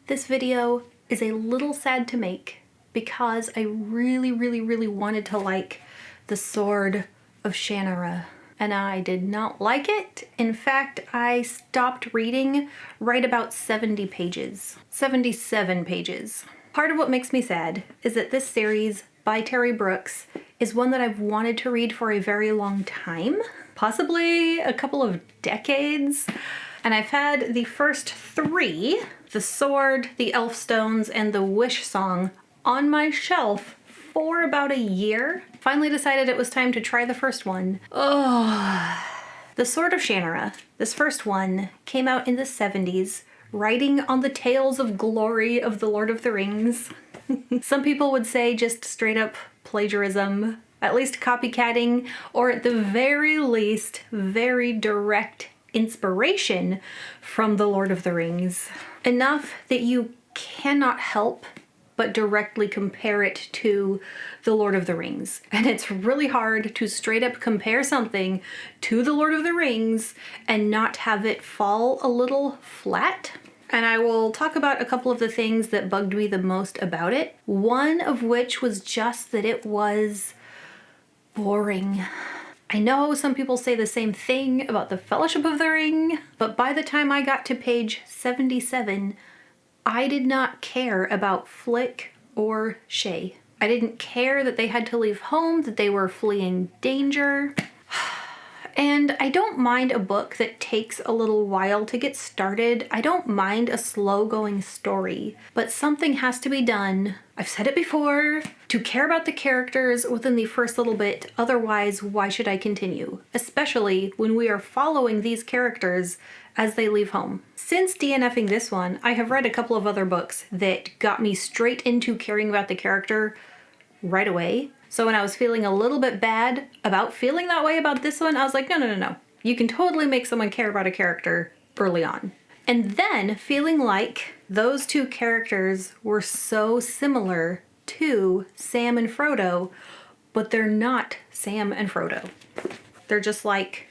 This video is a little sad to make because I really wanted to like the Sword of Shannara, and I did not like it. In fact, I stopped reading right about 70 pages. 77 pages. Part of what makes me sad is that this series by Terry Brooks is one that I've wanted to read for a very long time, possibly a couple of decades. And I've had the first three, The Sword, The Elfstones, and The Wish Song, on my shelf for about a year. Finally decided it was time to try the first one. Oh, The Sword of Shannara. This first one came out in the 70s, writing on the tales of glory of the Lord of the Rings. Some people would say just straight up plagiarism, at least copycatting, or at the very least, very direct inspiration from the Lord of the Rings. Enough that you cannot help but directly compare it to the Lord of the Rings. And it's really hard to straight up compare something to the Lord of the Rings and not have it fall a little flat. And I will talk about a couple of the things that bugged me the most about it. One of which was just that it was boring. I know some people say the same thing about the Fellowship of the Ring, but by the time I got to page 77, I did not care about Flick or Shay. I didn't care that they had to leave home, that they were fleeing danger. And I don't mind a book that takes a little while to get started. I don't mind a slow-going story, but something has to be done, I've said it before, to care about the characters within the first little bit. Otherwise, why should I continue? Especially when we are following these characters as they leave home. Since DNFing this one, I have read a couple of other books that got me straight into caring about the character right away. So when I was feeling a little bit bad about feeling that way about this one, I was like, no. You can totally make someone care about a character early on. And then feeling like those two characters were so similar to Sam and Frodo, but they're not Sam and Frodo. They're just like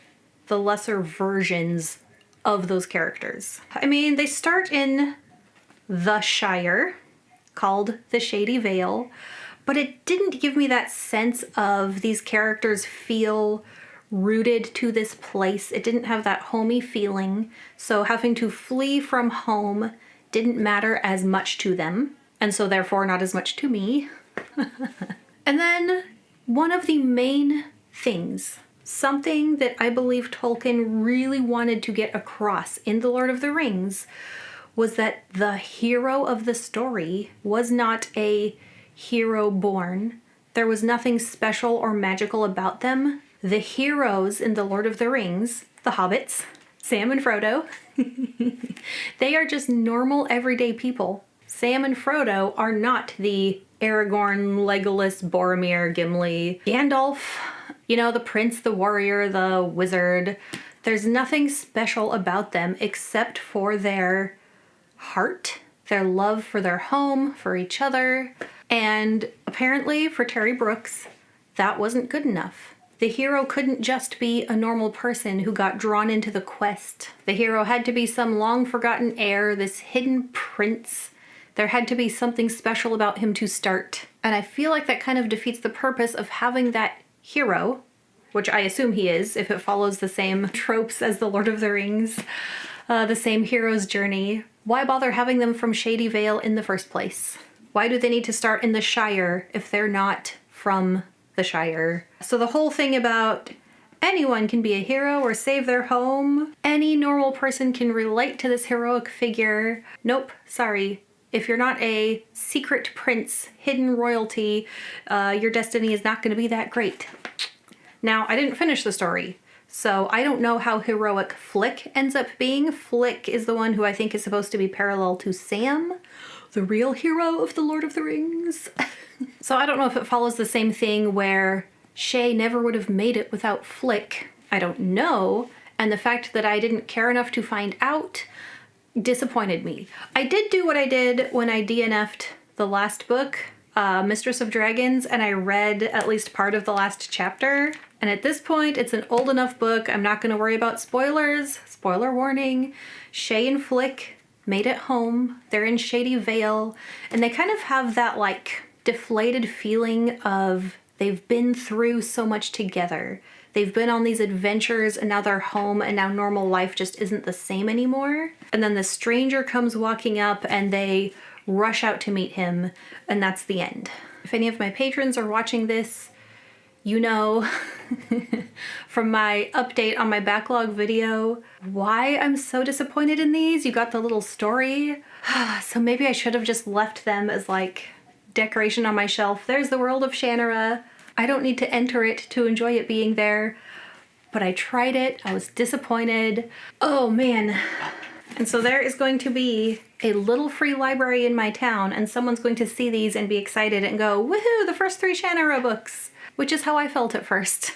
the lesser versions of those characters. I mean, they start in the Shire, called the Shady Vale, but it didn't give me that sense of these characters feel rooted to this place. It didn't have that homey feeling, so having to flee from home didn't matter as much to them, and so therefore not as much to me. And then one of the main things, something that I believe Tolkien really wanted to get across in The Lord of the Rings, was that the hero of the story was not a hero born. There was nothing special or magical about them. The heroes in The Lord of the Rings, the hobbits, Sam and Frodo, they are just normal everyday people. Sam and Frodo are not the Aragorn, Legolas, Boromir, Gimli, Gandalf, you know, the prince, the warrior, the wizard. There's nothing special about them except for their heart, their love for their home, for each other. And apparently for Terry Brooks, that wasn't good enough. The hero couldn't just be a normal person who got drawn into the quest. The hero had to be some long-forgotten heir, this hidden prince. There had to be something special about him to start. And I feel like that kind of defeats the purpose of having that hero, which I assume he is, if it follows the same tropes as The Lord of the Rings, the same hero's journey. Why bother having them from Shady Vale in the first place? Why do they need to start in the Shire if they're not from the Shire? So the whole thing about anyone can be a hero or save their home, any normal person can relate to this heroic figure. Nope, sorry. If you're not a secret prince, hidden royalty, your destiny is not going to be that great. Now, I didn't finish the story, so I don't know how heroic Flick ends up being. Flick is the one who I think is supposed to be parallel to Sam, the real hero of The Lord of the Rings. So I don't know if it follows the same thing where Shay never would have made it without Flick. I don't know. And the fact that I didn't care enough to find out disappointed me. I did do what I did when I DNF'd the last book, Mistress of Dragons, and I read at least part of the last chapter. And at this point, it's an old enough book. I'm not going to worry about spoilers. Spoiler warning. Shay and Flick made it home. They're in Shady Vale, and they kind of have that like deflated feeling of they've been through so much together. They've been on these adventures and now they're home and now normal life just isn't the same anymore. And then the stranger comes walking up and they rush out to meet him, and that's the end. If any of my patrons are watching this, you know from my update on my backlog video why I'm so disappointed in these. You got the little story. So maybe I should have just left them as like decoration on my shelf. There's the World of Shannara. I don't need to enter it to enjoy it being there, but I tried it. I was disappointed. Oh man. And so there is going to be a little free library in my town, and someone's going to see these and be excited and go, woohoo, the first 3 Shannara books, which is how I felt at first.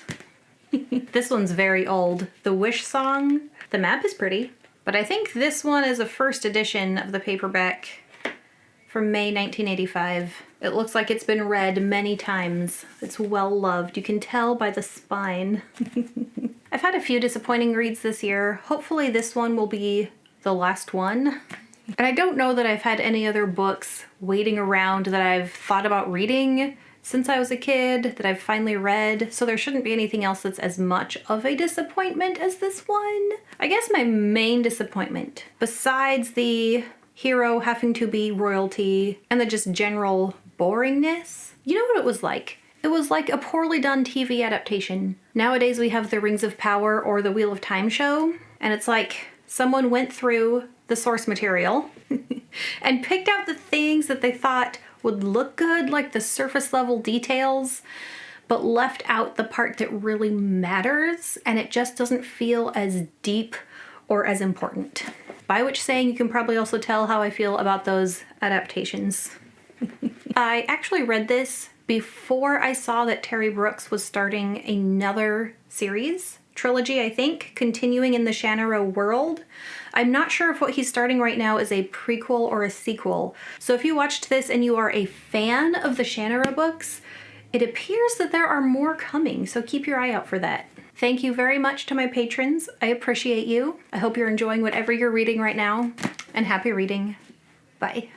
This one's very old. The Wish Song. The map is pretty, but I think this one is a first edition of the paperback from May 1985. It looks like it's been read many times. It's well loved. You can tell by the spine. I've had a few disappointing reads this year. Hopefully this one will be the last one. And I don't know that I've had any other books waiting around that I've thought about reading since I was a kid that I've finally read, so there shouldn't be anything else that's as much of a disappointment as this one. I guess my main disappointment, besides the hero having to be royalty and the just general boringness, you know what it was like? It was like a poorly done TV adaptation. Nowadays we have the Rings of Power or the Wheel of Time show, and it's like someone went through the source material and picked out the things that they thought would look good, like the surface level details, but left out the part that really matters, and it just doesn't feel as deep or as important. By which saying you can probably also tell how I feel about those adaptations. I actually read this before I saw that Terry Brooks was starting another trilogy, I think, continuing in the Shannara world. I'm not sure if what he's starting right now is a prequel or a sequel. So if you watched this and you are a fan of the Shannara books, it appears that there are more coming, so keep your eye out for that. Thank you very much to my patrons. I appreciate you. I hope you're enjoying whatever you're reading right now, and happy reading. Bye.